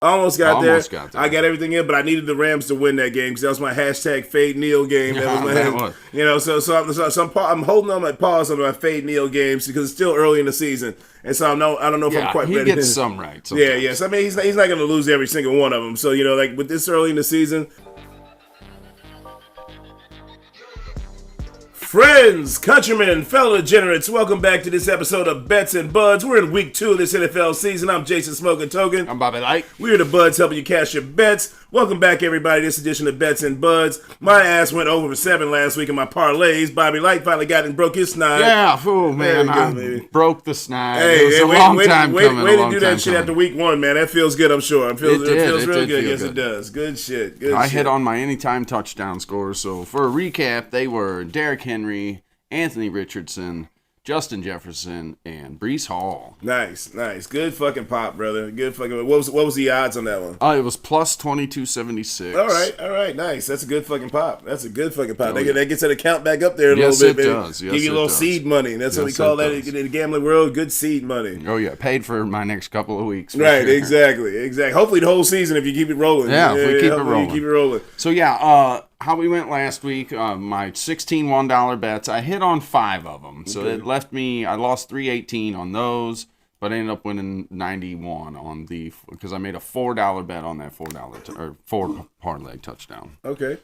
Almost got there. Almost got there. I got everything in, but I needed the Rams to win that game because that was my hashtag Fade Neal game. That was my, I'm holding on my pause on my Fade Neal games because it's still early in the season, and so I don't know if I'm quite ready. He gets some right. Sometimes. Yeah, yes. I mean, he's not going to lose every single one of them. So like with this early in the season. Friends, countrymen, fellow degenerates, welcome back to this episode of Bets and Buds. We're in week 2 of this NFL season. I'm Jason Smoking Token. I'm Bobby Light. We're the Buds helping you cash your bets. Welcome back, everybody, to this edition of Bets and Buds. My ass went over for 7 last week in my parlays. Bobby Light finally got and broke his snide. Yeah, man, I broke the snide. Hey, it was a long time coming. Way to do that shit after week 1, man. That feels good, I'm sure. It feels real good. Yes, good. It does. Good shit. I hit on my anytime touchdown scores. So for a recap, they were Derrick Henry, Anthony Richardson, Justin Jefferson, and Breece Hall. Nice. Good fucking pop, brother. Good fucking. What was the odds on that one? It was plus 2276. All right, nice. That's a good fucking pop. That gets that account back up there a little bit, baby. Does. Yes, Give you a little seed money. That's what we call that in the gambling world. Good seed money. Oh yeah, paid for my next couple of weeks. Right, sure. exactly. Hopefully the whole season if you keep it rolling. Yeah, if we keep it rolling. So how we went last week, my 16 $1 bets, I hit on 5 of them. So it left me, I lost $318 on those, but I ended up winning 91 on because I made a $4 bet on that $4 parlay touchdown. Okay.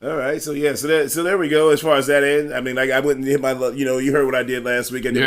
All right, so there we go. As far as that end, I mean, I wouldn't hit my, you heard what I did last week. I did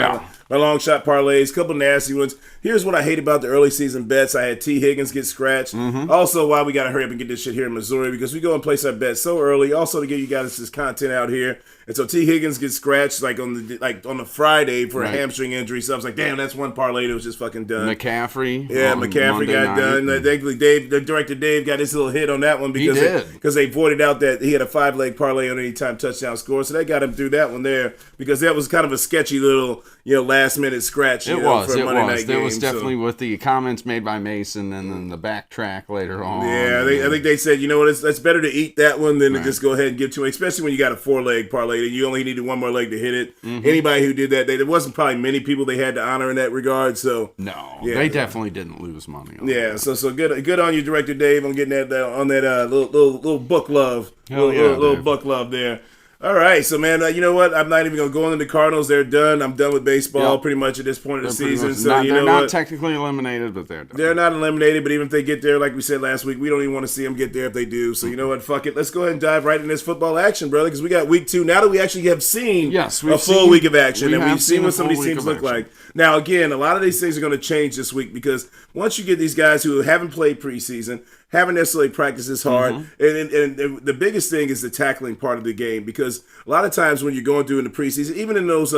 my long shot parlays, couple nasty ones. Here's what I hate about the early season bets. I had T. Higgins get scratched. Mm-hmm. Also, why we got to hurry up and get this shit here in Missouri because we go and place our bets so early. Also, to get you guys this content out here. And so T. Higgins gets scratched on the Friday for a hamstring injury. So I was like, damn, that's one parlay that was just fucking done. McCaffrey. Yeah, McCaffrey got done. Thankfully, the director Dave got his little hit on that one because they voided out that he had a 5-leg parlay on any time touchdown score. So that got him through that one there because that was kind of a sketchy little last minute scratch. For a Monday night game. There was definitely with the comments made by Mason and then the backtrack later on. Yeah, I think they said, it's better to eat that one than to just go ahead and give to him, especially when you got a 4-leg parlay. You only needed one more leg to hit it. Mm-hmm. Anybody who did that, there wasn't probably many people they had to honor in that regard. So they definitely didn't lose money. So good on you, Director Dave, on getting that on that little book love, little book love there. All right, so man, you know what? I'm not even gonna go into the Cardinals. They're done. I'm done with baseball pretty much at this point of the season. They're not technically eliminated, but they're done. They're not eliminated, but even if they get there, like we said last week, we don't even want to see them get there if they do. So you know what? Fuck it. Let's go ahead and dive right in this football action, brother, because we got week 2 now that we actually have seen a full week of action and we've seen what some of these teams look like. Now, again, a lot of these things are going to change this week because once you get these guys who haven't played preseason, haven't necessarily practiced as hard, and the biggest thing is the tackling part of the game because a lot of times when you're going through in the preseason, even in those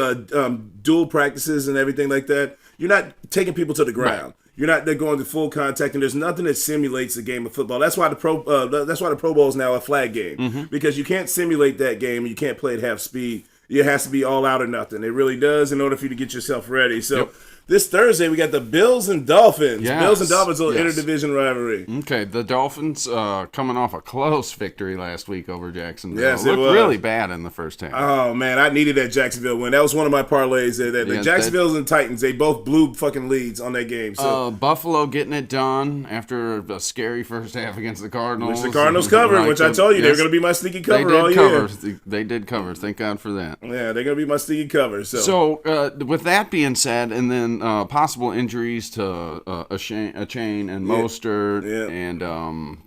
dual practices and everything like that, you're not taking people to the ground. Right. You're not going to full contact, and there's nothing that simulates the game of football. That's why the Pro Bowl is now a flag game because you can't simulate that game and you can't play at half speed. It has to be all out or nothing. It really does in order for you to get yourself ready. So this Thursday, we got the Bills and Dolphins. Bills and Dolphins, little interdivision rivalry. Okay, the Dolphins coming off a close victory last week over Jacksonville. Yes, it looked really bad in the first half. Oh, man, I needed that Jacksonville win. That was one of my parlays. The Jacksonville and Titans, they both blew fucking leads on that game. So Buffalo getting it done after a scary first half against the Cardinals. Which the Cardinals covered, which I told you they were going to be my sneaky cover all year. They did cover. Thank God for that. Yeah, they're going to be my sneaky cover. So with that being said, and then possible injuries to a chain and Mostert and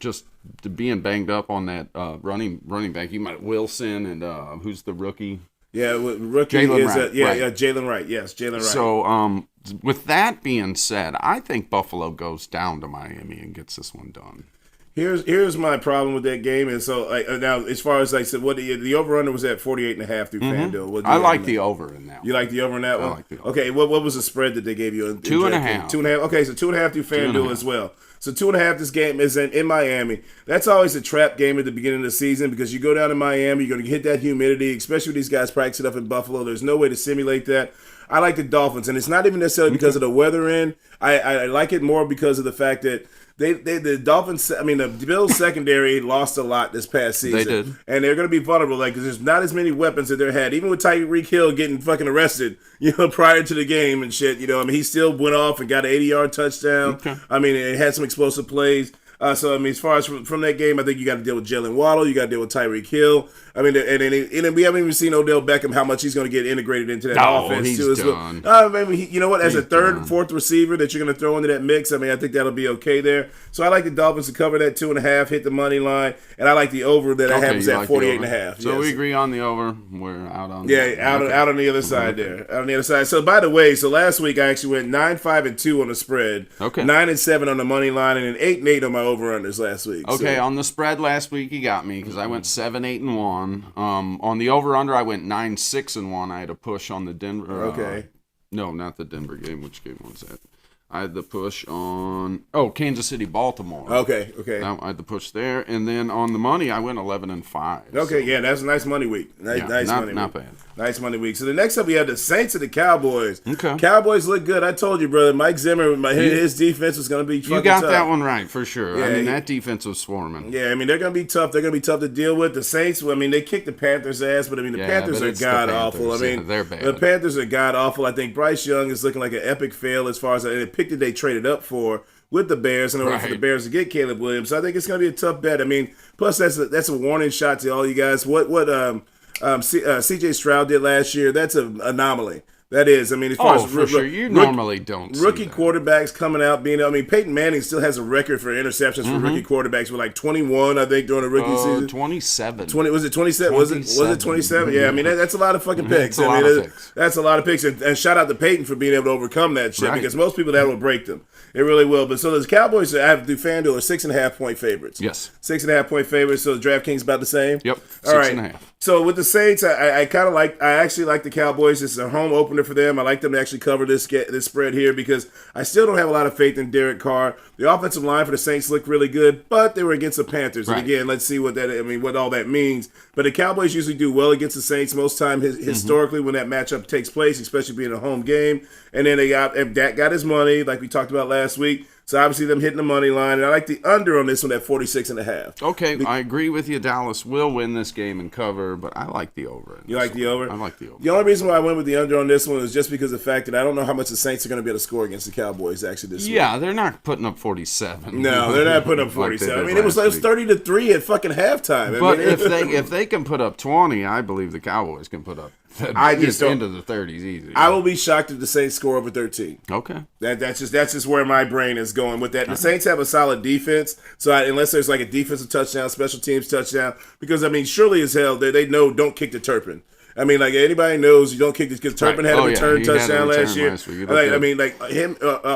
just being banged up on that running back. You might Wilson and who's the rookie? Yeah, rookie Jalen is Wright. Jalen Wright. Yes, Jalen Wright. So with that being said, I think Buffalo goes down to Miami and gets this one done. Here's my problem with that game, and so now as far as I said, what the over under was at 48.5 through FanDuel. I like the over in that one. You like the over in that one? I like the over. Okay, what was the spread that they gave you? 2.5. 2.5. Okay, so 2.5 through FanDuel as well. So 2.5. This game is in Miami. That's always a trap game at the beginning of the season because you go down to Miami, you're going to hit that humidity, especially with these guys practicing up in Buffalo. There's no way to simulate that. I like the Dolphins, and it's not even necessarily because of the weather in. I like it more because of the fact that the Dolphins, the Bills secondary lost a lot this past season. They did. And they're going to be vulnerable, because there's not as many weapons that they had. Even with Tyreek Hill getting fucking arrested, prior to the game and shit, he still went off and got an 80-yard touchdown. Okay. It had some explosive plays. As far as from that game, I think you got to deal with Jalen Waddle. You got to deal with Tyreek Hill. And we haven't even seen Odell Beckham, how much he's going to get integrated into that offense. He's too. Done. As a third, fourth receiver that you're going to throw into that mix, I think that'll be okay there. So I like the Dolphins to cover that 2.5, hit the money line, and I like the over that I have is at 48.5. So we agree on the over. We're out on out on the other side there. Out on the other side. So by the way, last week I actually went 9-5-2 on the spread. Okay. 9-7 on the money line, and then 8-8 on my over-unders last week. Okay, on the spread last week you got me because I went 7-8-1. On the over-under I went 9-6-1. I had a push on the Denver. Okay. No, not the Denver game. Which game was that? I had the push on Kansas City, Baltimore. Okay. I had the push there, and then on the money I went 11-5. Okay, so. That's a nice money week. Nice money week. Not bad. Nice money week. So the next up we have the Saints and the Cowboys. Okay. Cowboys look good. I told you, brother. Mike Zimmer, his defense was going to be fucking tough. You got that one right for sure. Yeah, that defense was swarming. Yeah, they're going to be tough. They're going to be tough to deal with. The Saints, they kicked the Panthers' ass, but the Panthers are god awful. They're bad. The Panthers are god awful. I think Bryce Young is looking like an epic fail as far as the pick that they traded up for with the Bears in order for the Bears to get Caleb Williams. So I think it's going to be a tough bet. Plus that's a warning shot to all you guys. What C.J. Stroud did last year, that's an anomaly. That is, as far as for sure, you normally don't. Rookie quarterbacks coming out being. Peyton Manning still has a record for interceptions for rookie quarterbacks with like 21, I think, during the rookie season. 27. 20 was it 27? Was it 27? Yeah, that's a lot of fucking picks. That's a lot of picks, and shout out to Peyton for being able to overcome that shit because most people that will break them. It really will. But so the Cowboys, I have to do FanDuel, are 6.5 point favorites. Yes, 6.5 point favorites. So the DraftKings about the same. Yep. All right. So with the Saints, I actually like the Cowboys. This is a home opener for them. I like them to actually cover this spread here because I still don't have a lot of faith in Derek Carr. The offensive line for the Saints looked really good, but they were against the Panthers. And again, let's see what all that means. But the Cowboys usually do well against the Saints most time historically when that matchup takes place, especially being a home game. And then Dak got his money, like we talked about last week. So obviously them hitting the money line. And I like the under on this one at 46.5. Okay, I agree with you. Dallas will win this game and cover, but I like the over. You like the over? I like the over. The only reason why I went with the under on this one is just because of the fact that I don't know how much the Saints are going to be able to score against the Cowboys actually this week. Yeah, they're not putting up 47. No, they're not putting up 47. It was 30-3 at fucking halftime. But if they can put up 20, I believe the Cowboys can put up into the 30s easy. I will be shocked if the Saints score over 13. Okay. That's just where my brain is going with that. The Saints have a solid defense, so unless there's like a defensive touchdown, special teams touchdown, because surely as hell they know don't kick the Turpin. Anybody knows you don't kick this because Turpin had a return touchdown last year.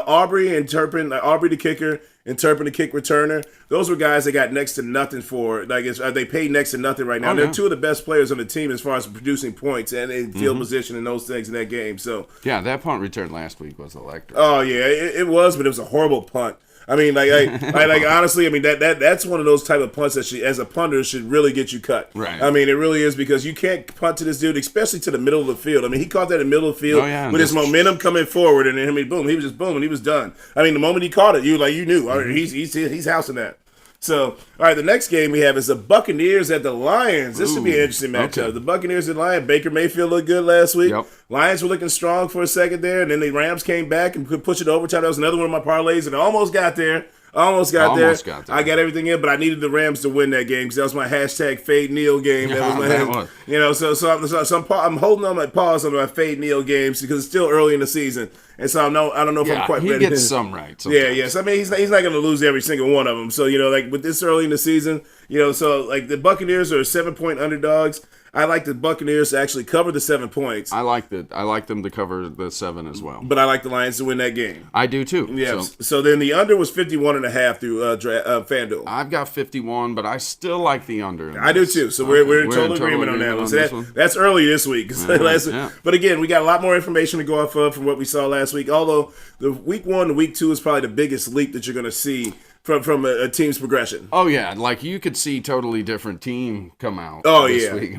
Aubrey and Turpin, Aubrey the kicker and Turpin the kick returner. Those were guys that got next to nothing for. They paid next to nothing right now. They're two of the best players on the team as far as producing points and in field position and those things in that game. So that punt return last week was electric. Oh yeah, it was, but it was a horrible punt. Honestly, that's one of those type of punts that as a punter should really get you cut. Right. It really is because you can't punt to this dude, especially to the middle of the field. He caught that in the middle of the field with his momentum coming forward, and then boom, he was just boom, and he was done. The moment he caught it, you knew, all right, he's housing that. So, all right, the next game we have is the Buccaneers at the Lions. This should be an interesting matchup. Okay. The Buccaneers and Lions. Baker Mayfield looked good last week. Yep. Lions were looking strong for a second there, and then the Rams came back and could push it overtime. That was another one of my parlays, and I almost got there. Almost got there. I got everything in, but I needed the Rams to win that game because that was my hashtag Fade Neil game. That was my I'm holding on my pause on my Fade Neil games because it's still early in the season, and so I don't know if I'm quite ready. He gets some right. Sometimes. Yeah. So he's not going to lose every single one of them. So with this early in the season, the Buccaneers are 7-point underdogs. I like the Buccaneers to actually cover the 7 points. I like them to cover the 7 as well. But I like the Lions to win that game. I do too. Yeah. So then the under was 51.5 through FanDuel. I've got 51, but I still like the under. I do too. So we're in total agreement on that one. So that's early this week. But again, we got a lot more information to go off of from what we saw last week. Although the week 1 to week 2 is probably the biggest leap that you're going to see from a team's progression. Oh yeah, you could see totally different team come out. Oh this yeah, week.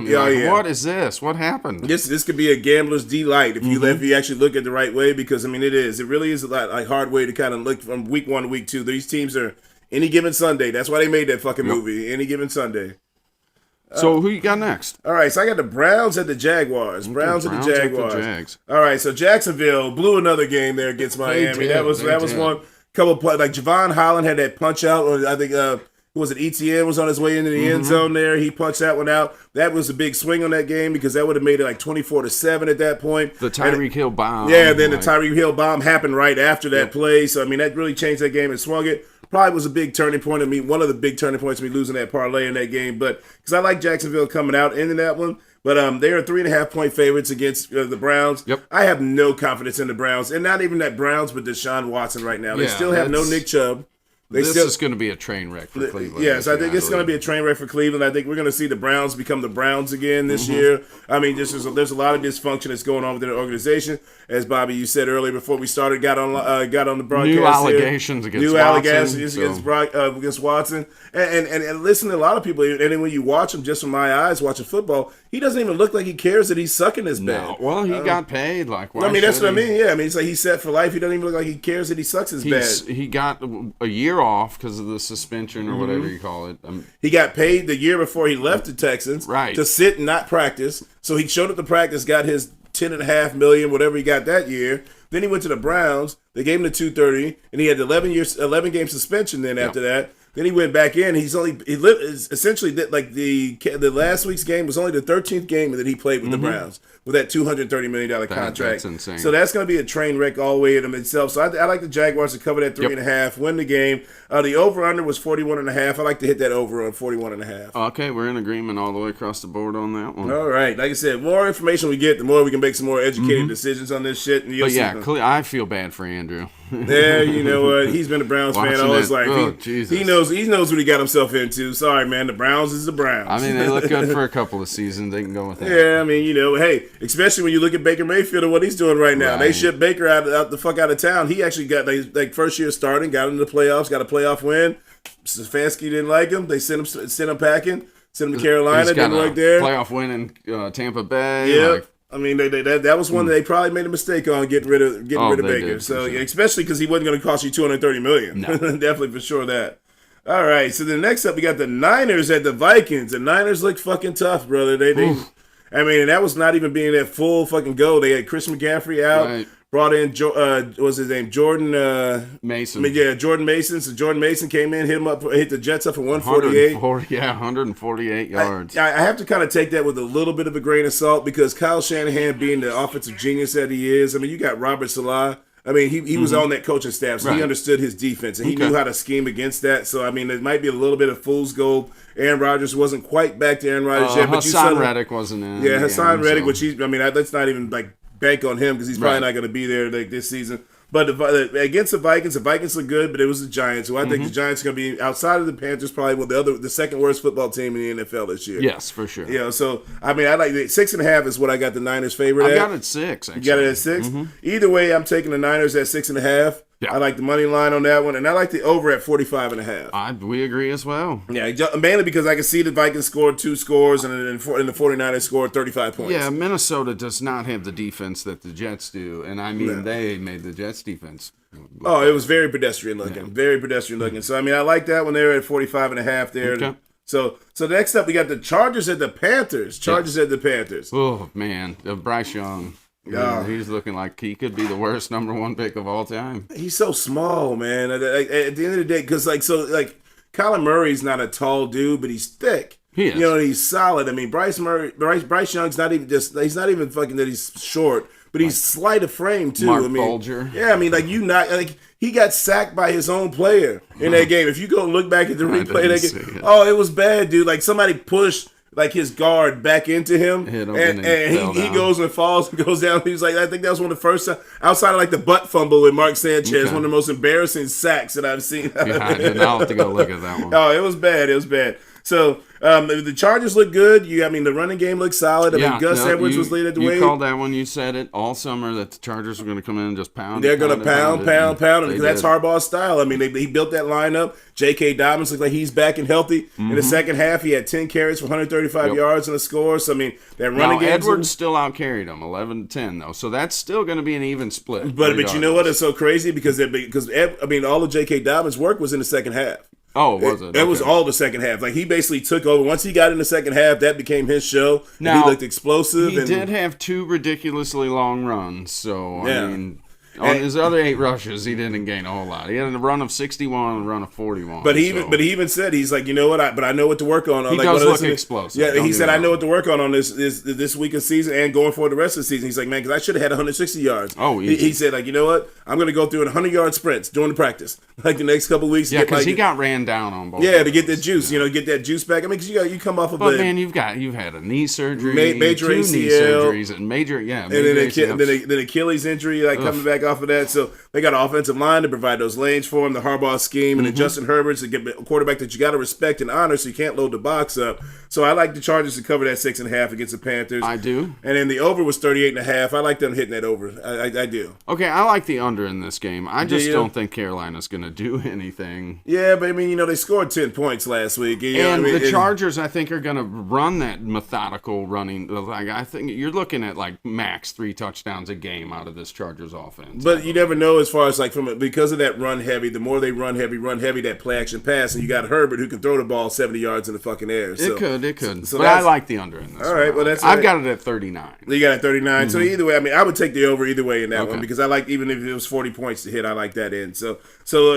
What is this? What happened? This could be a gambler's delight if you actually look at the right way because it really is a hard way to kind of look from week 1 to week 2. These teams are Any Given Sunday. That's why they made that fucking movie. Any Given Sunday. So who you got next? All right, so I got the Browns at the Jaguars. Browns at the Jaguars. All right, so Jacksonville blew another game there against Miami. That was one couple of plays. Like Javon Holland had that punch out. Or I think who was it? ETN was on his way into the end zone there. He punched that one out. That was a big swing on that game because that would have made it like 24-7 at that point. The Tyreek Hill bomb. Yeah, then the Tyreek Hill bomb happened right after that play. So I mean that really changed that game and swung it. Probably was a big turning point of me, one of the big turning points of me losing that parlay in that game. But because I like Jacksonville coming out into that one. But they are 3.5-point favorites against the Browns. Yep. I have no confidence in the Browns. And not even that Browns, but Deshaun Watson right now. They still have no Nick Chubb. This is going to be a train wreck for Cleveland. Yes, I think it's going to be a train wreck for Cleveland. I think we're going to see the Browns become the Browns again this year. I mean, there's a lot of dysfunction that's going on within the organization. As Bobby, you said earlier before we started, got on the broadcast. New allegations against Watson. And listen to a lot of people. And then when you watch him, just from my eyes watching football, he doesn't even look like he cares that he's sucking this bad. No. Well, he got paid. Like, why that's what I mean. Yeah, I mean, it's like he's set for life. He doesn't even look like he cares that he sucks his bad. He got a year off because of the suspension or whatever you call it. He got paid the year before he left the Texans to sit and not practice. So he showed up to practice, got his $10.5 million, whatever he got that year. Then he went to the Browns. They gave him the $230, and he had 11 game suspension. Then after that, then he went back in. Essentially like the last week's game was only the 13th game that he played with the Browns with that $230 million contract. That's insane. So that's going to be a train wreck all the way in itself. So I like the Jaguars to cover that 3.5, win the game. The over/under was 41.5. I like to hit that over on 41.5. Okay, we're in agreement all the way across the board on that one. All right. Like I said, more information we get, the more we can make some more educated decisions on this shit. And I feel bad for Andrew. Yeah, you know what? He's been a Browns fan all his life. He knows what he got himself into. Sorry, man. The Browns is the Browns. I mean, they look good for a couple of seasons. They can go with that. Yeah, I mean, hey, especially when you look at Baker Mayfield and what he's doing right now. Right. They shipped Baker out the fuck out of town. He actually got like first year starting, got into the playoffs, got a playoff win. Stefanski didn't like him. They sent him packing. Sent him to Carolina. Didn't work there. Playoff win in Tampa Bay. Yeah. I mean, that was one that they probably made a mistake on getting rid of Baker. So especially because he wasn't going to cost you $230 million. No. Definitely for sure that. All right, so the next up we got the Niners at the Vikings. The Niners look fucking tough, brother. I mean, and that was not even being that full fucking go. They had Chris McCaffrey out. Right. Brought in, what's his name? Jordan Mason. Yeah, Jordan Mason. So Jordan Mason came in, hit the Jets up for 148. 148 yards. I have to kind of take that with a little bit of a grain of salt because Kyle Shanahan, being the offensive genius that he is, I mean, you got Robert Salah. I mean, he was on that coaching staff, so he understood his defense, and he knew how to scheme against that. So, I mean, it might be a little bit of fool's gold. Aaron Rodgers wasn't quite back to Aaron Rodgers yet. But Hassan Reddick wasn't in. Yeah, Hassan Reddick, which let's not even, bank on him because he's probably not going to be there this season. But against the Vikings look good, but it was the Giants. So I think the Giants are going to be, outside of the Panthers, probably the second worst football team in the NFL this year. Yes, for sure. Yeah, so I mean, I like 6.5 is what I got the Niners favorite at. I got it 6. Actually. You got it at 6. Either way, I'm taking the Niners at 6.5. Yeah. I like the money line on that one, and I like the over at 45.5. We agree as well. Yeah, mainly because I can see the Vikings scored 2 scores, and then the 49ers scored 35 points. Yeah, Minnesota does not have the defense that the Jets do, and I mean, they made the Jets defense. Oh, it was very pedestrian looking. Yeah. Very pedestrian looking. So, I mean, I like that one there at 45.5 there. Okay. So next up, we got the Chargers at the Panthers. At the Panthers. Oh, man. Bryce Young. Yeah, he's looking like he could be the worst number 1 pick of all time. He's so small, man. At the end of the day, because Kyler Murray's not a tall dude, but he's thick. He is. You know, he's solid. I mean, Bryce Young's not even he's not even fucking that he's short, but he's slight of frame too. Mark Bulger. Yeah, I mean, he got sacked by his own player in that game. If you go look back at the replay of that game, it was bad, dude. Like somebody pushed his guard back into him, and he goes and falls and goes down. He was like, I think that was one of the first time, outside of the butt fumble with Mark Sanchez, one of the most embarrassing sacks that I've seen. I'll have to go look at that one. Oh, it was bad. So the Chargers look good. The running game looks solid. I mean, Gus Edwards was leading the way. You called that one. You said it all summer that the Chargers were going to come in and just pound. They're going to pound because that's Harbaugh's style. I mean, he built that lineup. J.K. Dobbins looked like he's back and healthy. In the second half, he had 10 carries for 135 yards and a score. So, I mean, that running game. Edwards still outcarried him 11-10, though. So that's still going to be an even split. But you know what? It's so crazy because all of J.K. Dobbins' work was in the second half. Oh, was it? That was all the second half. Like, he basically took over. Once he got in the second half, that became his show. Now, he looked explosive. He did have 2 ridiculously long runs, so, I mean... On his other 8 rushes, he didn't gain a whole lot. He had a run of 61 and a run of 41. But he even said, he's like, you know what? But I know what to work on. He does look explosive. Yeah, he said, I know what to work on this week of season and going forward the rest of the season. He's like, man, because I should have had 160 yards. Oh, he said, like, you know what? I'm going to go through 100-yard sprints during the practice, like the next couple of weeks. Yeah, because he got ran down on both. Yeah, to get that juice, get that juice back. I mean, because you come off of but man, you've had a knee surgery, major 2 ACL, knee surgeries, and major then Achilles injury, like coming back off of that. So they got an offensive line to provide those lanes for him, the Harbaugh scheme, and then Justin Herbert's to get a quarterback that you got to respect and honor, so you can't load the box up. So I like the Chargers to cover that 6.5 against the Panthers. I do. And then the over was 38.5. I like them hitting that over. I do. Okay, I like the under in this game. I just don't think Carolina's going to do anything. Yeah, but I mean, they scored 10 points last week. The Chargers, I think, are going to run that methodical running. Like, I think you're looking at like max 3 touchdowns a game out of this Chargers offense. But you never know as far as like because of that run heavy. The more they run heavy, that play action pass, and you got Herbert who can throw the ball 70 yards in the fucking air. So, it could. So but I like the under in this. All right, well I've got it at 39. You got it at 39. So either way, I mean, I would take the over either way in that one because I like, even if it was 40 points to hit, I like that in. So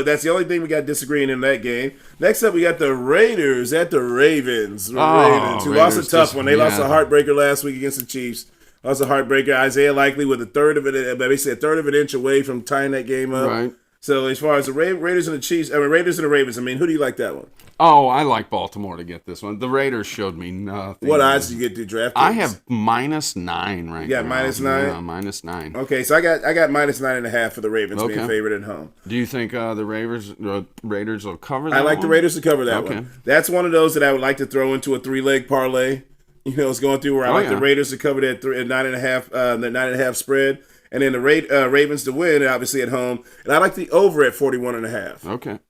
that's the only thing we got disagreeing in that game. Next up, we got the Raiders at the Ravens. Who lost a tough one. They lost a heartbreaker last week against the Chiefs. Lost a heartbreaker. Isaiah Likely with basically a third of an inch away from tying that game up. Right. So as far as the Raiders and the Chiefs, Raiders and the Ravens, I mean, who do you like that one? Oh, I like Baltimore to get this one. The Raiders showed me nothing. What odds did you get to draft? I have -9 right now. Yeah, -9? Yeah, -9. Okay, so I got -9.5 for the Ravens being favored at home. Do you think the Raiders will cover that? I like the Raiders to cover that one. That's one of those that I would like to throw into a 3-leg parlay. It's going through where I like the Raiders to cover that 9.5, the 9.5 spread. And then the Ravens to win, obviously at home. And I like the over at 41.5. Okay.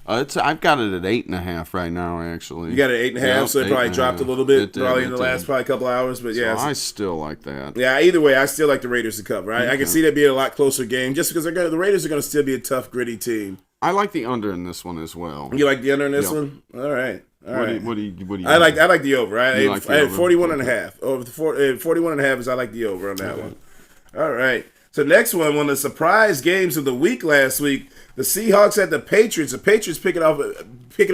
I've got it at 8.5 right now, actually. You got it at 8.5, so it probably dropped a little bit probably in the last couple hours. But yeah, I still like that. Yeah, either way, I still like the Raiders to cover. I can see that being a lot closer game just because the Raiders are going to still be a tough, gritty team. I like the under in this one as well. You like the under in this one? All right. What do you I like the over. I had 41.5. Over 41.5 is I like the over on that one. All right. So next one of the surprise games of the week last week, the Seahawks at the Patriots. The Patriots picking up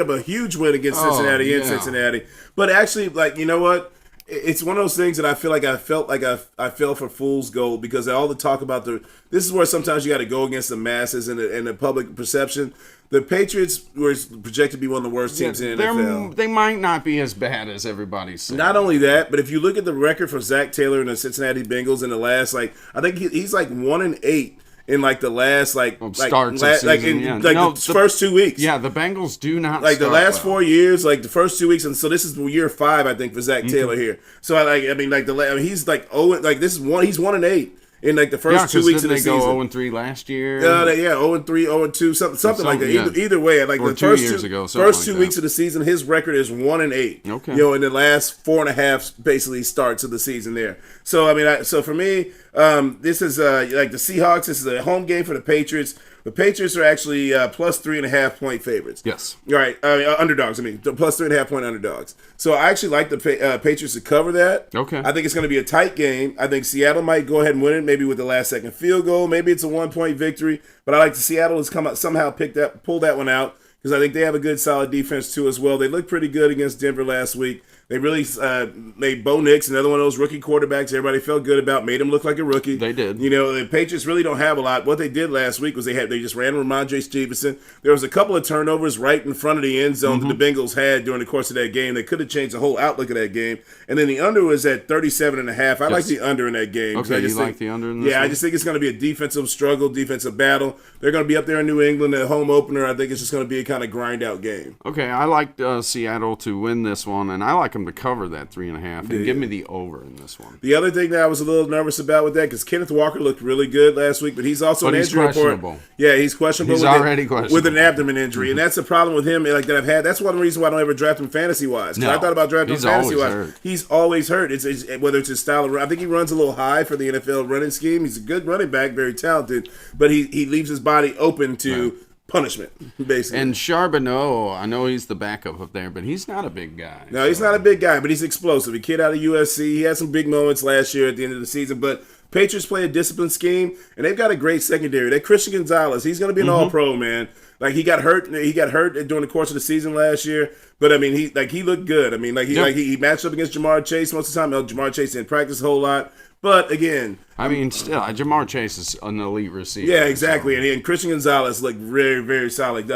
a huge win against Cincinnati in Cincinnati. But actually, like, you know what? It's one of those things that I feel like I fell for fool's gold because all the talk about this is where sometimes you got to go against the masses and the public perception. The Patriots were projected to be one of the worst teams in the NFL. They might not be as bad as everybody's saying. Not only that, but if you look at the record for Zach Taylor and the Cincinnati Bengals in the last, I think he's like 1-8 in like the last first 2 weeks. Yeah, the Bengals do not like the last 4 years, like the first 2 weeks, and so this is year 5, I think, for Zach Taylor here. So he's like he's 1-8. In like the first 2 weeks of the season. Didn't they go 0-3 last year? 0-3, 0-2, something like that. Either way, like the first 2 weeks of the season, his record is 1-8. Okay. In the last 4.5 basically starts of the season there. So I mean, so for me, this is like the Seahawks. This is a home game for the Patriots. The Patriots are actually plus 3.5 point favorites. Yes. All right, underdogs. I mean, plus 3.5 point underdogs. So I actually like the Patriots to cover that. Okay. I think it's going to be a tight game. I think Seattle might go ahead and win it, maybe with the last-second field goal. Maybe it's a 1-point victory. But I like Seattle has somehow pull that one out because I think they have a good, solid defense too as well. They looked pretty good against Denver last week. They really made Bo Nix, another one of those rookie quarterbacks everybody felt good about, made him look like a rookie. They did. The Patriots really don't have a lot. What they did last week was they just ran Ramondre Stevenson. There was a couple of turnovers right in front of the end zone that the Bengals had during the course of that game. They could have changed the whole outlook of that game. And then the under was at 37.5. I like the under in that game. Okay, you like the under in this one? I just think it's going to be a defensive struggle, defensive battle. They're going to be up there in New England at home opener. I think it's just going to be a kind of grind-out game. Okay, I like Seattle to win this one, and I like them to cover that 3.5 and give me the over in this one. The other thing that I was a little nervous about with that, because Kenneth Walker looked really good last week, but he's also an injury report. Yeah, he's questionable. He's already questionable with an abdomen injury, and that's the problem with him. Like that I've had. That's one reason why I don't ever draft him fantasy wise. I thought about drafting him fantasy wise. He's always hurt. It's whether it's his style of run. I think he runs a little high for the NFL running scheme. He's a good running back, very talented, but he leaves his body open to punishment, basically. And Charbonneau, I know he's the backup up there, but he's not a big guy. No, he's not a big guy, but he's explosive. A kid out of USC. He had some big moments last year at the end of the season, but Patriots play a disciplined scheme, and they've got a great secondary. That Christian Gonzalez, he's going to be an all-pro, man. Like, he got hurt during the course of the season last year, but I mean, he looked good. I mean, he matched up against Jamar Chase most of the time. Jamar Chase didn't practice a whole lot. But again, I mean, still, Jamar Chase is an elite receiver. Yeah, exactly. So. And Christian Gonzalez looked very, very solid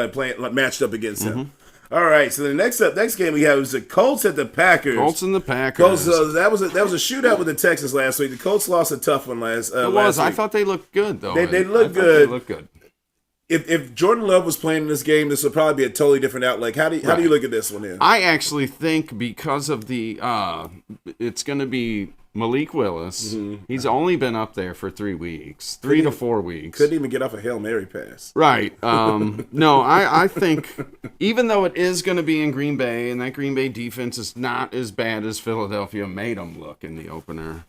matched up against him. All right, so the next game we have is the Colts at the Packers. Colts and the Packers. Colts, that was a shootout with the Texans last week. The Colts lost a tough one last week. I thought they looked good though. They looked good. If Jordan Love was playing in this game, this would probably be a totally different outlook. How do you look at this one here? I actually think because of the it's going to be Malik Willis. He's only been up there for 3 weeks, 3 to 4 weeks. Couldn't even get off a Hail Mary pass. Right. No, I think even though it is going to be in Green Bay, and that Green Bay defense is not as bad as Philadelphia made them look in the opener,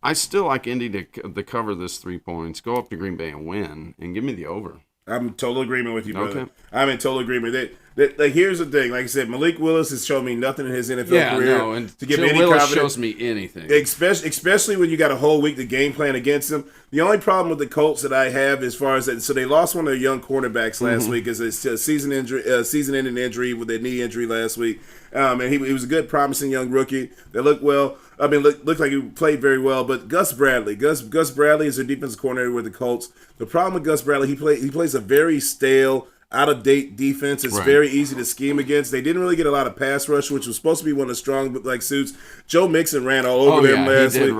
I still like Indy to cover this 3 points, go up to Green Bay and win, and give me the over. I'm in total agreement with you, brother. Okay. I'm in total agreement. Here's the thing. Like I said, Malik Willis has shown me nothing in his NFL career and to give me any Willis confidence. Shows me anything. Especially when you got a whole week to game plan against him. The only problem with the Colts that I have as far as that, so they lost one of their young cornerbacks last week as a season-ending injury with a knee injury last week. And he was a good, promising young rookie. They looked well. I mean, looked like he played very well. But Gus Bradley is their defensive coordinator with the Colts. The problem with Gus Bradley, he plays a very stale, out-of-date defense. It's very easy to scheme against. They didn't really get a lot of pass rush, which was supposed to be one of the strong suits. Joe Mixon ran all over them last week. He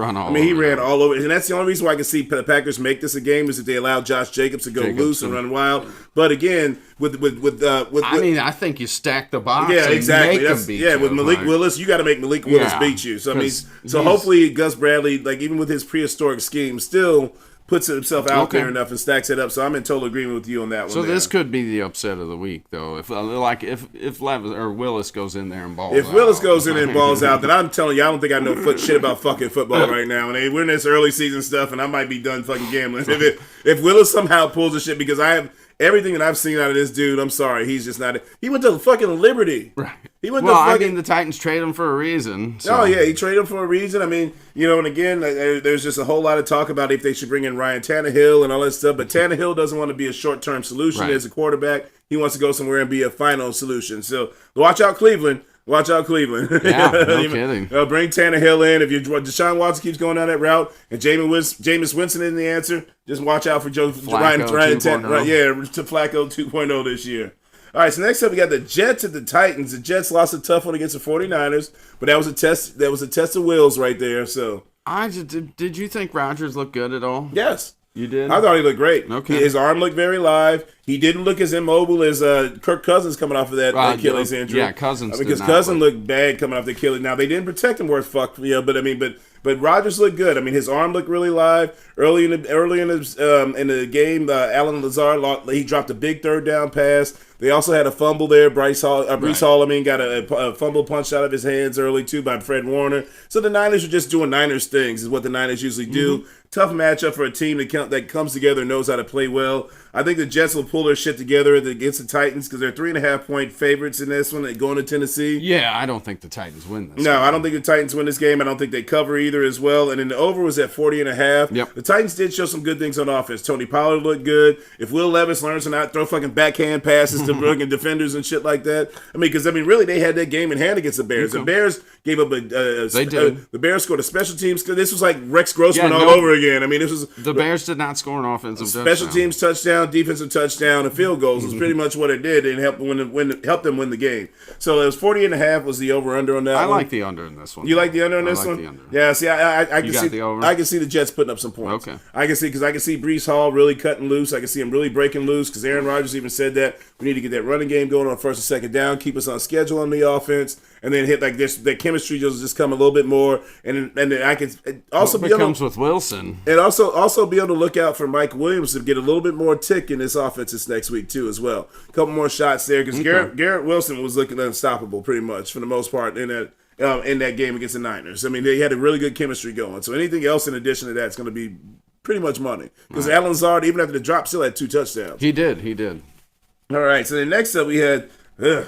ran all over. And that's the only reason why I can see the Packers make this a game is if they allow Josh Jacobs to go loose and run wild. But again, I think you stack the box. Yeah, exactly. And make them beat you. With Malik Willis, you got to make Malik Willis beat you. So hopefully Gus Bradley, even with his prehistoric scheme, still puts himself out there enough and stacks it up. So I'm in total agreement with you on that one. So this could be the upset of the week, though. If Levis or Willis goes in there and balls out. If Willis goes in and balls out, then I'm telling you, I don't think I know shit about fucking football right now. And we're in this early season stuff, and I might be done fucking gambling. If Willis somehow pulls the shit, because I have everything that I've seen out of this dude, I'm sorry, he's just not. He went to fucking Liberty. Right. He went to fucking. The Titans trade him for a reason. So. Oh yeah, he traded him for a reason. I mean, and again, there's just a whole lot of talk about if they should bring in Ryan Tannehill and all that stuff. But Tannehill doesn't want to be a short-term solution as a quarterback. He wants to go somewhere and be a final solution. So watch out, Cleveland. Watch out, Cleveland. Yeah, no kidding. Bring Tannehill in. If Deshaun Watson keeps going down that route and Jameis Winston isn't the answer, just watch out for Ryan Tannehill. To Flacco 2.0 this year. All right, so next up we got the Jets at the Titans. The Jets lost a tough one against the 49ers, but that was a test. That was a test of wills right there. So, did you think Rodgers looked good at all? Yes. You did? I thought he looked great. Okay. His arm looked very live. He didn't look as immobile as Kirk Cousins coming off of that Achilles injury. Yeah, Cousins because Cousins looked bad coming off the Achilles. Now they didn't protect him worth fuck, but Rodgers looked good. I mean, his arm looked really live early in the game. Alan Lazard, he dropped a big third down pass. They also had a fumble there. Breece Hall, got a fumble punched out of his hands early too by Fred Warner. So the Niners are just doing Niners things, is what the Niners usually do. Tough matchup for a team that comes together and knows how to play well. I think the Jets will pull their shit together against the Titans because they're 3.5-point favorites in this one going to Tennessee. Yeah, I don't think the Titans win this. No, game. I don't think the Titans win this game. I don't think they cover either as well. And then the over was at 40.5. Yep. The Titans did show some good things on offense. Tony Pollard looked good. If Will Levis learns to not throw fucking backhand passes to fucking defenders and shit like that. Really, they had that game in hand against the Bears. The Bears gave up the Bears scored a special teams. This was like Rex Grossman all over again. I mean, this was the Bears did not score an offensive special teams touchdown, defensive touchdown, and field goals was pretty much what it did, and helped them win the game. So it was 40.5 was the over under on that. I like the under in this one. You like the under on this one? The under. Yeah. See, I can see the over. I can see the Jets putting up some points. Okay. I can see Breece Hall really cutting loose. I can see him really breaking loose because Aaron Rodgers even said that we need to get that running game going on first and second down, keep us on schedule on the offense, and then hit like this. That chemistry just come a little bit more, and then I can also be comes with Wilson, and also be able to look out for Mike Williams to get a little bit more tick in this offense this next week too as well. A couple more shots there because Garrett Wilson was looking unstoppable pretty much for the most part in that game against the Niners. I mean, they had a really good chemistry going. So anything else in addition to that is going to be pretty much money because Alan Lazard, even after the drop, still had 2 touchdowns. He did. All right, so then next up we had, this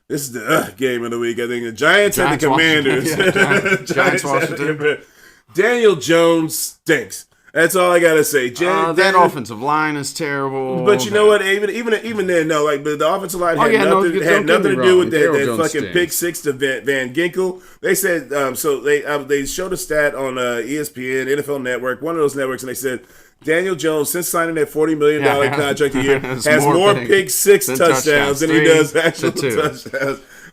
is the game of the week, I think. The Giants and the Commanders. Giants Washington. Daniel Jones stinks. That's all I gotta say. That offensive line is terrible. But you know what? Even then, no. Like, but the offensive line had nothing to do with that fucking pick six to Van Ginkel. They said so. They showed a stat on ESPN, NFL Network, one of those networks, and they said Daniel Jones, since signing that $40 million contract a year, has more pick six touchdowns than he does actual touchdowns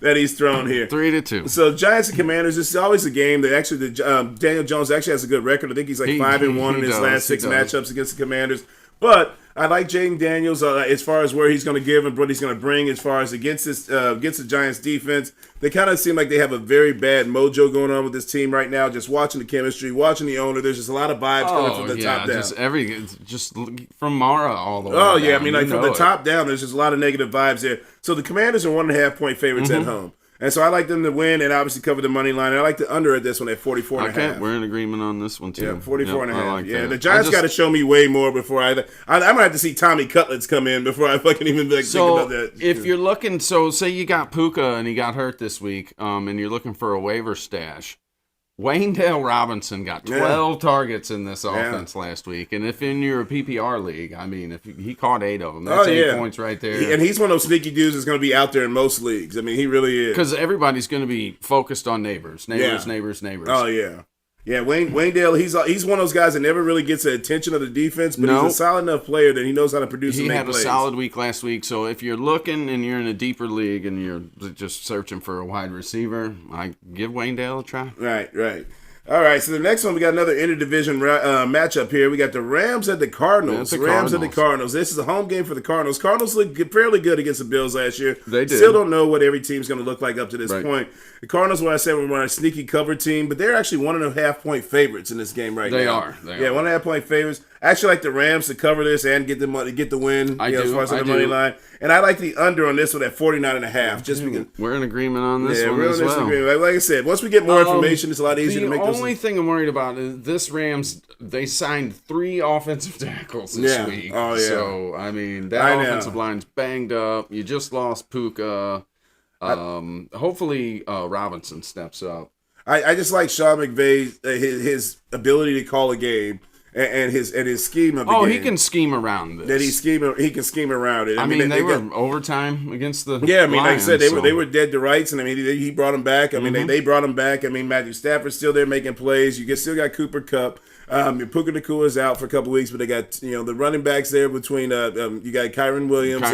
that he's thrown here. 3-2. So Giants and Commanders, this is always a game that actually Daniel Jones actually has a good record. I think he's like 5-1 in his last 6 matchups against the Commanders. But I like Jaden Daniels as far as where he's going to give and what he's going to bring as far as against the Giants defense. They kind of seem like they have a very bad mojo going on with this team right now. Just watching the chemistry, watching the owner, there's just a lot of vibes coming from the top down. Just from Mara all the way. Oh, yeah. Down. I mean, like from the top down, there's just a lot of negative vibes there. So the Commanders are 1.5-point favorites at home. And so I like them to win and obviously cover the money line. And I like the under at this one at 44.5. Okay, we're in agreement on this one too. Yeah, 44.5. Like the Giants got to show me way more before I'm gonna have to see Tommy Cutlets come in before I fucking even think about that. If you're looking, say you got Puka and he got hurt this week, and you're looking for a waiver stash. Wayndale Robinson got 12 targets in this offense last week. And if in your PPR league, I mean, if he caught 8 of them, that's 8 points right there. And he's one of those sneaky dudes that's going to be out there in most leagues. I mean, he really is. Because everybody's going to be focused on neighbors. Oh, yeah. Yeah, Wayndale, he's one of those guys that never really gets the attention of the defense, but he's a solid enough player that he knows how to produce and make plays. He had a solid week last week, so if you're looking and you're in a deeper league and you're just searching for a wide receiver, I give Wayndale a try. Right. All right, so the next one, we got another interdivision matchup here. We got the Rams at the Cardinals. Rams at the Cardinals. This is a home game for the Cardinals. Cardinals looked fairly good against the Bills last year. They did. Still don't know what every team's going to look like up to this point. The Cardinals, what I said, were a sneaky cover team, but they're actually 1.5-point favorites in this game right now. They are. 1.5-point favorites. I actually like the Rams to cover this and get the money, get the win. As far as the money line. And I like the under on this one at 49.5. Just because we're in agreement on this one as well. Like I said, once we get more information, it's a lot easier to make those. The only thing I'm worried about is this Rams. They signed 3 offensive tackles this week. Oh yeah. So I mean that offensive line's banged up. You just lost Puka. Hopefully Robinson steps up. I just like Sean McVay, his ability to call a game. And his scheme of the game. He can scheme around this. He can scheme around it. I mean, they were overtime against the Lions, like I said, they were were dead to rights, and I mean, he brought them back. I mean, they brought him back. I mean, Matthew Stafford's still there making plays. You still got Cooper Kupp. Puka Nakua's out for a couple weeks, but they got the running backs there between you got Kyron Williams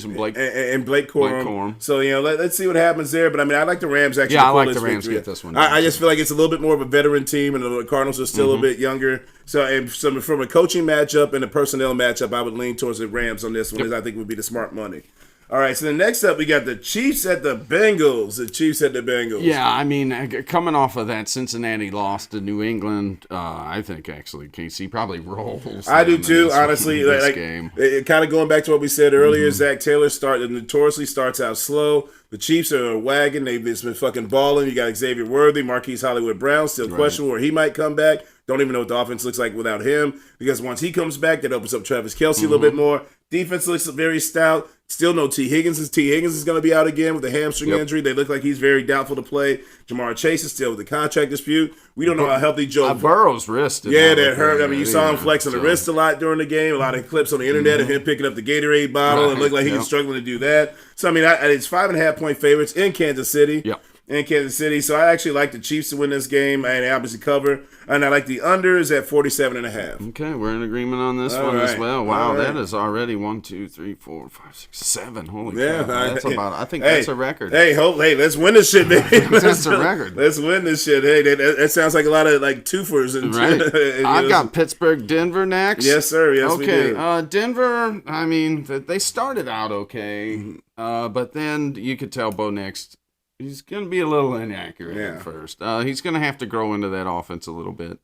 and Blake Corum. So let's see what happens there. But I mean, I like the Rams actually. Yeah, I like the Rams get this one. I just feel like it's a little bit more of a veteran team, and the Cardinals are still a bit younger. So from a coaching matchup and a personnel matchup, I would lean towards the Rams on this one. Because I think would be the smart money. All right, so the next up, we got the Chiefs at the Bengals. Yeah, I mean, coming off of that Cincinnati loss to New England, I think actually KC probably rolls. I do too, honestly. This game. Kind of going back to what we said earlier, Zach Taylor notoriously starts out slow. The Chiefs are a wagon. They've just been fucking balling. You got Xavier Worthy, Marquise Hollywood-Brown, still questionable where he might come back. Don't even know what the offense looks like without him, because once he comes back, that opens up Travis Kelce a little bit more. Defense looks very stout. Still no T. Higgins. T. Higgins is going to be out again with a hamstring injury. They look like he's very doubtful to play. Jamar Chase is still with the contract dispute. We don't know how healthy Joe Burrow's wrist. That hurt. I mean, you saw him flexing the wrist a lot during the game. A lot of clips on the internet of him picking up the Gatorade bottle and looked like he was struggling to do that. So, I mean, it's 5.5-point favorites in Kansas City. So I actually like the Chiefs to win this game and obviously cover. And I like the unders at 47.5. Okay, we're in agreement on this one as well. Wow, that is already 1, 2, 3, 4, 5, 6, 7. Holy crap. That's I think that's a record. Hey, let's win this shit, baby. That's a record. Let's win this shit. Hey, that sounds like a lot of like twofers. I've got Pittsburgh, Denver next. Yes, sir. Yes, we do. Denver, I mean, they started out okay, but then you could tell Bo Nix, he's going to be a little inaccurate at first. He's going to have to grow into that offense a little bit.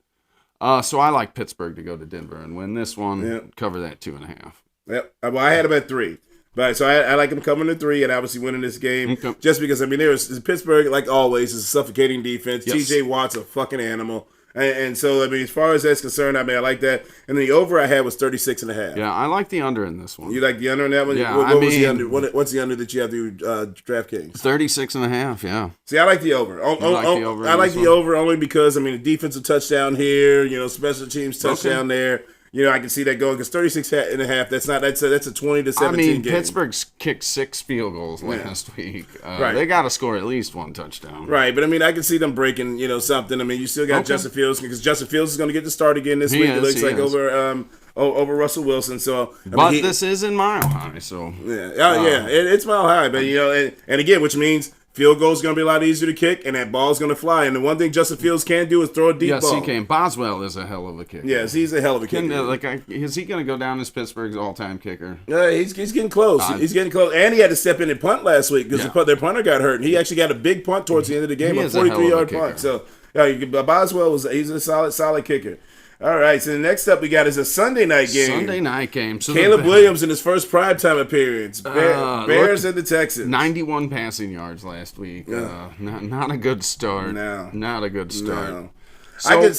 So I like Pittsburgh to go to Denver and win this one, cover that 2.5. Yep. Well, I had him at 3. But so I like him coming to 3 and obviously winning this game. Just because, I mean, Pittsburgh, like always, is a suffocating defense. TJ Watt's a fucking animal. And so, I mean, as far as that's concerned, I mean, I like that. And the over I had was 36.5. Yeah, I like the under in this one. You like the under in that one? Yeah, what was the under? What's the under that you have to DraftKings? 36.5, yeah. See, I like the over. I like the over only because, I mean, the defensive touchdown here, special teams touchdown there. I can see that going because 36.5. That's a 20 to 17 game. Pittsburgh's kicked 6 field goals last week. Right. They got to score at least 1 touchdown. Right, but I mean, I can see them breaking, something. I mean, you still got Justin Fields because Justin Fields is going to get the start again this week. It looks like over Russell Wilson. So, this is in Mile High. So it's Mile High, but and again, which means. Field goal is going to be a lot easier to kick, and that ball is going to fly. And the one thing Justin Fields can do is throw a deep ball. Yes, he can. Boswell is a hell of a kicker. Yes, he's a hell of a kicker. Is he going to go down as Pittsburgh's all-time kicker? He's getting close. He's getting close. And he had to step in and punt last week because their punter got hurt. And he actually got a big punt towards the end of the game, a 43-yard punt. So, Boswell he's a solid kicker. All right, so the next up we got is a Sunday night game. So Caleb Williams in his first primetime appearance. Bears and the Texans. 91 passing yards last week. Not a good start. No. Not a good start. No. So, I can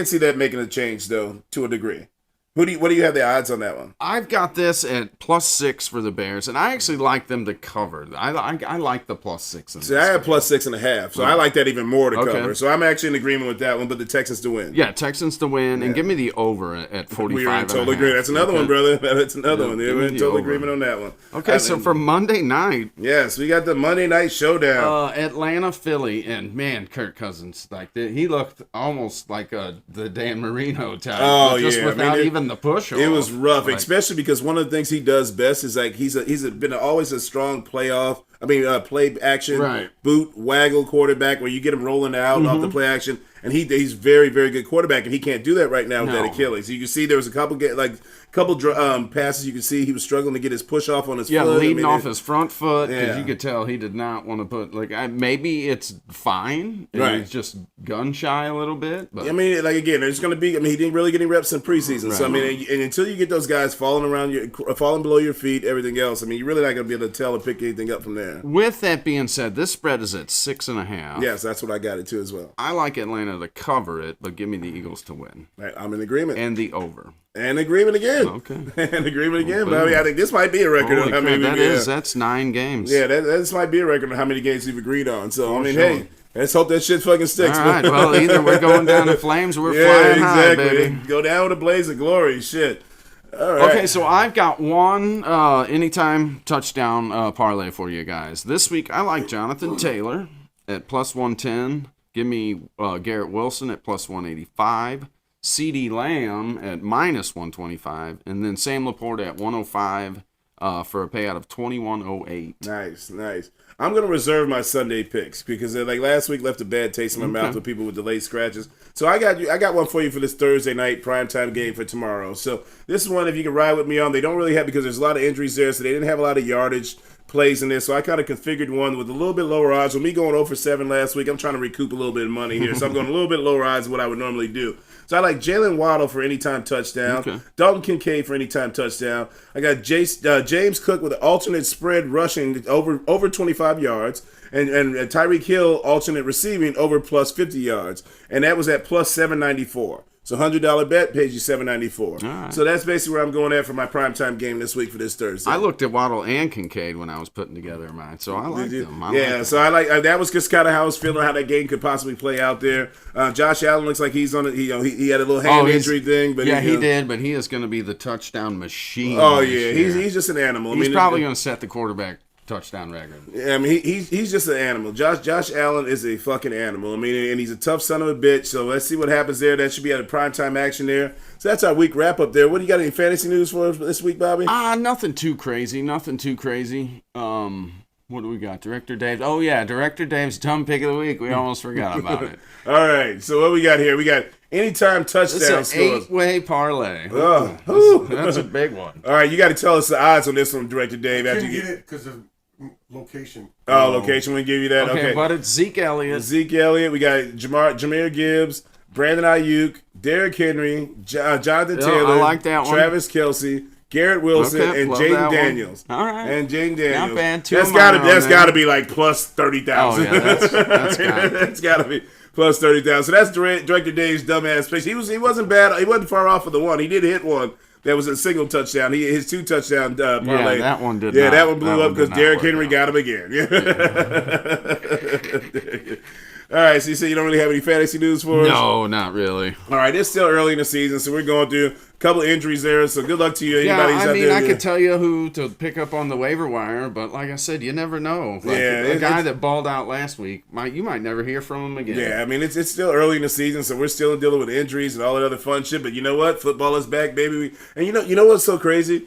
see that making a change, though, to a degree. What do you have the odds on that one? I've got this at +6 for the Bears, and I actually like them to cover. I like the +6. See, I have +6.5, so I like that even more to cover. So I'm actually in agreement with that one, but the Texans to win. Yeah, Texans to win, and give me the over at 45. We're in total agreement. That's another one, brother. That's another one. We're in total agreement on that one. Okay, so for Monday night. Yes, we got the Monday night showdown. Atlanta, Philly, and man, Kirk Cousins, he looked almost like the Dan Marino type. Oh, just without even the push. It was rough, especially because one of the things he does best is he's been always a strong play action, boot waggle quarterback where you get him rolling out off the play action, and he's very, very good quarterback, and he can't do that right now with that Achilles. You can see there was a couple passes you can see he was struggling to get his push off on his foot. Leading off his front foot because you could tell he did not want to put maybe it's fine. He's just gun shy a little bit. But. I mean, again, there's going to be. I mean, he didn't really get any reps in preseason, so I mean, and until you get those guys falling below your feet, everything else, I mean, you're really not going to be able to tell or pick anything up from there. With that being said, this spread is at 6.5. Yes, that's what I got it to as well. I like Atlanta to cover it, but give me the Eagles to win. Right, I'm in agreement. And the over. And agreement again. Okay. And agreement again. But I mean, I think this might be a record of how many. That's 9 games. Yeah, this might be a record of how many games we've agreed on. So, hey, let's hope that shit fucking sticks. All right, well, either we're going down in flames or we're flying high, baby. Go down with a blaze of glory. Shit. All right. Okay, so I've got one anytime touchdown parlay for you guys. This week, I like Jonathan Taylor at +110. Give me Garrett Wilson at +185. CeeDee Lamb at -125, and then Sam Laporta at 105 for a payout of 2108. Nice. I'm going to reserve my Sunday picks because last week left a bad taste in my mouth with people with delayed scratches. So I got one for you for this Thursday night primetime game for tomorrow. So this one, if you can ride with me on, they don't really have because there's a lot of injuries there, so they didn't have a lot of yardage plays in this, so I kind of configured one with a little bit lower odds. With me going 0 for 7 last week, I'm trying to recoup a little bit of money here, so I'm going a little bit lower odds than what I would normally do. So I like Jalen Waddle for anytime touchdown, Dalton Kincaid for anytime touchdown. I got James Cook with an alternate spread rushing over 25 yards, and Tyreek Hill alternate receiving over +50 yards, and that was at +794. So $100 bet pays you $7.94. Right. So that's basically where I'm going at for my primetime game this week for this Thursday. I looked at Waddle and Kincaid when I was putting together mine, so I like them. So I like that was just kind of how I was feeling how that game could possibly play out there. Josh Allen looks like he's on it. He had a little hand injury thing, but he did. But he is going to be the touchdown machine. Oh yeah, he's just an animal. He's probably going to set the quarterback touchdown record. Yeah, I mean, he's just an animal. Josh Allen is a fucking animal. I mean, and he's a tough son of a bitch. So let's see what happens there. That should be at a primetime action there. So that's our week wrap up there. What do you got? Any fantasy news for us this week, Bobby? Nothing too crazy. What do we got? Director Dave. Oh yeah, Director Dave's dumb pick of the week. We almost forgot about it. All right. So what we got here? We got anytime touchdown scores. 8-way parlay. That's a big one. All right, you got to tell us the odds on this one, Director Dave. I couldn't get it because of location. Oh, location wouldn't give you that? Okay. But it's Zeke Elliott. We got Jahmyr Gibbs, Brandon Ayuk, Derrick Henry, Jonathan Taylor, I like that one. Travis Kelce, Garrett Wilson, and Jaden Daniels. All right. And Jaden Daniels. Not bad. That's got to be like plus 30,000. Oh, yeah, that's got That's got to be. Plus 30,000. So that's Director Dave's dumbass pitch. He wasn't bad. He wasn't far off of the one. He did hit one. That was a single touchdown. His 2 touchdown parlay. Yeah, that one did. Yeah, that one blew up because Derrick Henry got him again. All right, so you say you don't really have any fantasy news for us? No, not really. All right, it's still early in the season, so we're going through a couple of injuries there. So good luck to you. I could tell you who to pick up on the waiver wire, but like I said, you never know. Like the guy that balled out last week, you might never hear from him again. Yeah, I mean it's still early in the season, so we're still dealing with injuries and all that other fun shit. But you know what? Football is back, baby. And you know what's so crazy?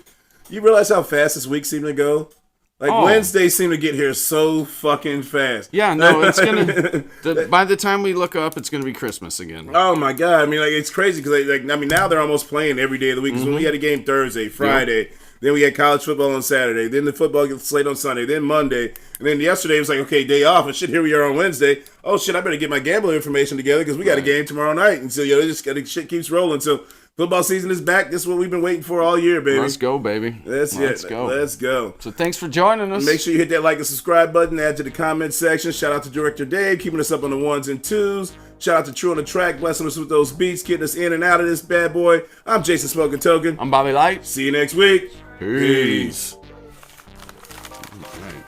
You realize how fast this week seemed to go? Wednesday seemed to get here so fucking fast. Yeah, no, it's gonna. By the time we look up, it's gonna be Christmas again. Oh my god! I mean, it's crazy because now they're almost playing every day of the week. Because when we had a game Thursday, Friday, then we had college football on Saturday, then the football gets slate on Sunday, then Monday, and then yesterday it was like, okay, day off, and shit, here we are on Wednesday. Oh shit, I better get my gambling information together because we got a game tomorrow night, and so shit keeps rolling. So. Football season is back. This is what we've been waiting for all year, baby. Let's go, baby. Let's go. So thanks for joining us. Make sure you hit that like and subscribe button. Add to the comment section. Shout out to Director Dave, keeping us up on the 1s and 2s. Shout out to True on the Track, blessing us with those beats, getting us in and out of this bad boy. I'm Jason Smoking Token. I'm Bobby Light. See you next week. Peace. All right.